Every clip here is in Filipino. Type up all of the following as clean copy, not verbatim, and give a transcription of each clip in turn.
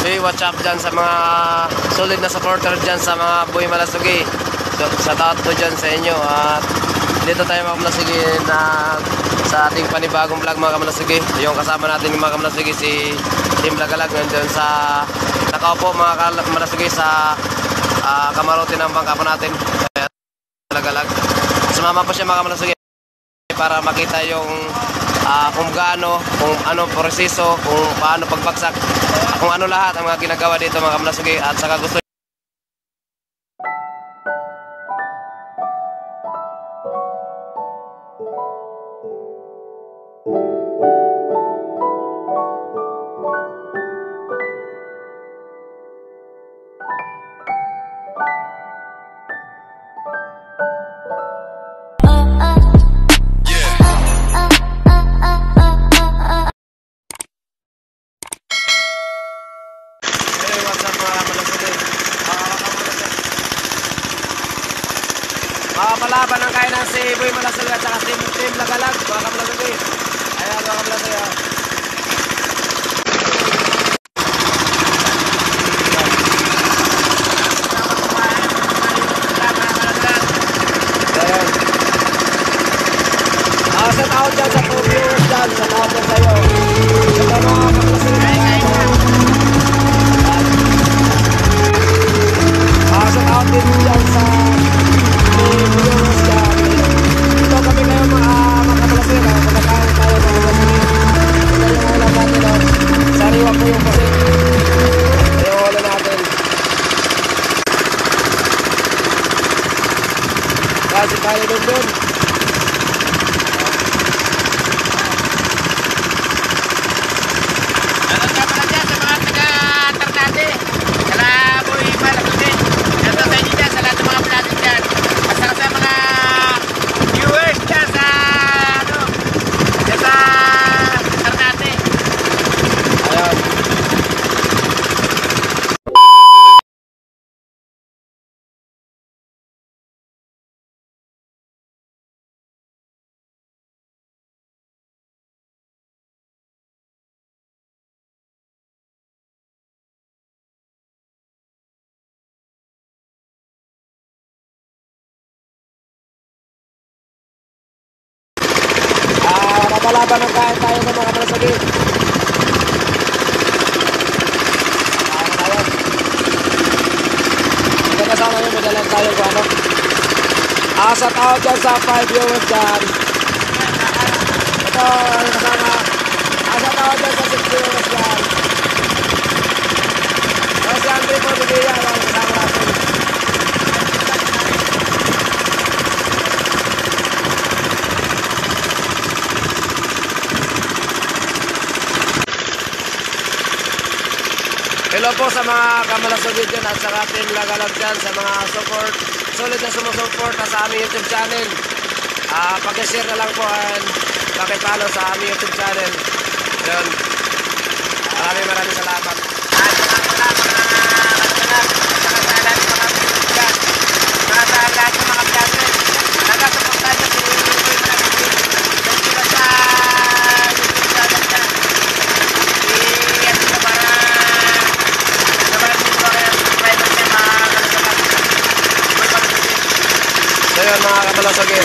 Hey, what's up dyan sa mga solid na supporter dyan sa mga Boy Malasugi. Shout out po dyan sa inyo. At dito tayo mga Malasugi na sa ating panibagong vlog mga Malasugi. Yung kasama natin yung mga Malasugi si Team Lagalag nandun sa nakaupo mga Malasugi sa kamarote ng bangka po natin. Lagalag. Sumama po siya mga Malasugi para makita yung kung gaano, kung ano proseso, kung paano pagbagsak, kung ano lahat ang mga ginagawa dito mga Malasugi. At saka gusto palaban ang kainan si Boy Malasugi at saka Team Lagalag mga Malasugi. Ayan mga Malasugi. Sa tao dyan sa viewers dyan, sa tao dyan sa'yo. Ito mga Malasugi. Sa tao din dyan sa ito kami ngayon mga Malasugi, magkakain tayo mga Malasugi. Ito yung ulam natin, sariwa po yung kasi yung ulam natin. Kasi tayo dun Shoutout ka pala dyan sa mga taga-Ternate, kala Boy Malasugi. Shoutout sa inyo dyan sa lahat ng mga vlogger dyan. At saka sa mga viewers dyan sa dyan sa Ternate. Ayan. Napalaban ng kain tayo ng mga Malasugi. Maganda sana yun, madalang tayo kung ano. Sa tao dyan sa 5 viewers dyan. Ito ang kasama. Sa tao dyan sa 6 viewers dyan. Si Andre po, bigyan ang kasama natin. Hello po sa mga Kamalasugi dyan at sa Team Lagalag dyan, sa mga support, solid na sumusuporta sa aming YouTube channel. Pag-share na lang po and pakipalo sa aming YouTube channel. Yun. Maraming salamat. At saka pala mga Lagalag, at saka sa lahat ng mga viewers dyan, saka sa lahat ng mga vlogger, nagkasuporta nyo si Boy Malasugi. Thank you na sa YouTube channel dyan. So yun mga Kamalasugi,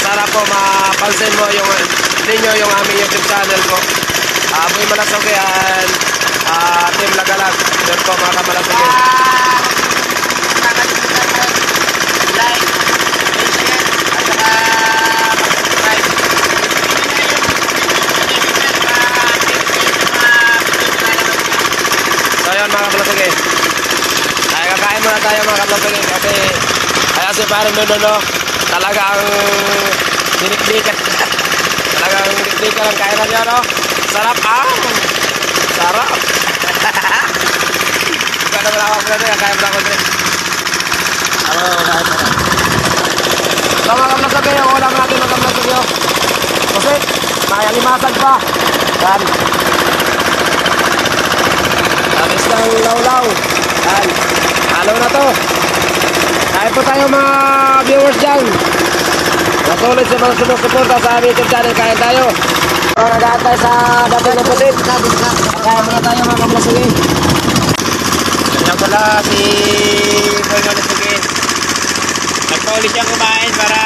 sana po mapansin mo ninyo yung aming YouTube channel ko, Boy Malasugi and Team Lagalag. Yun po mga Kamalasugi. Nakakalimutan mo like, share, at saka mag-subscribe. So yun mga Kamalasugi, ay kakain muna tayo mga Kamalasugi kasi parang no, talagang dinikdikan talagang dinikdikan ang kainan niya, no? Sarap sarap. Ika naman ako na rin, kaya mo na ako rin. So mga Kamalasugi, yung ulam natin mga Kamalasugi, kasi kaya limasag pa yan, tapos ng lawlaw yan, halo na to. Kain po tayo mga viewers dyan. Masulit sa mga sumusuporta sa aming YouTube channel. Kain tayo. Nag-aantay sa dating ng pusit. Kaya muna tayo mga Kamalasugi. pala si Boy Malasugi. Nagpa-uli siyang kumain para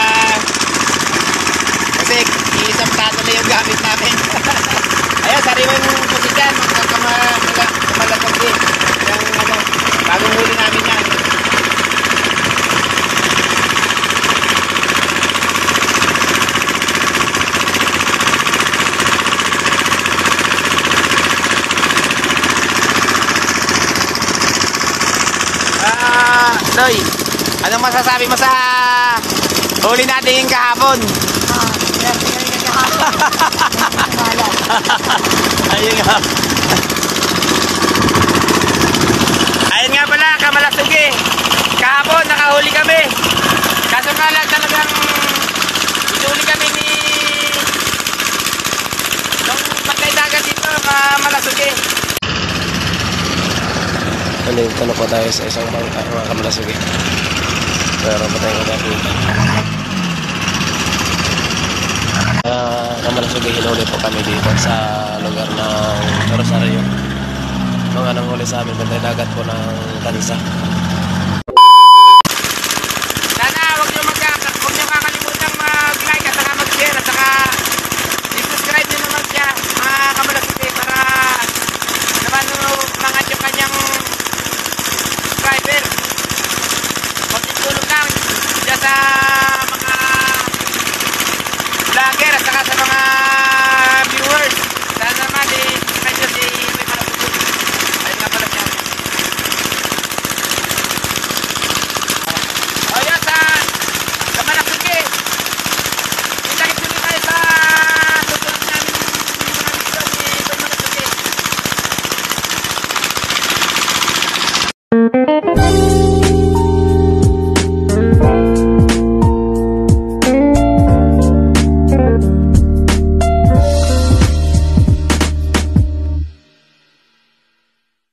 kasi isang plato na yung gamit namin. Ayan, sariwang kasi dyan, Malasugi. Yung ano, bagong huli namin yan. Doy, anong masasabi mo sa huli natin kahapon? Ayun nga. Ayun nga pala, Kamalasugi. Kahapon, nakahuli kami. Kaso nga lang talagang ituli kami ni nung magkaidagan dito, Kamalasugi. Nandito na po tayo sa isang bangka mga Kamalasugi. Pero pa tayo magkakita. Kamalasugi, hinuli po kami dito sa lugar ng Rosario. Mga nanghuli sa amin, bantay dagat po ng Tansa.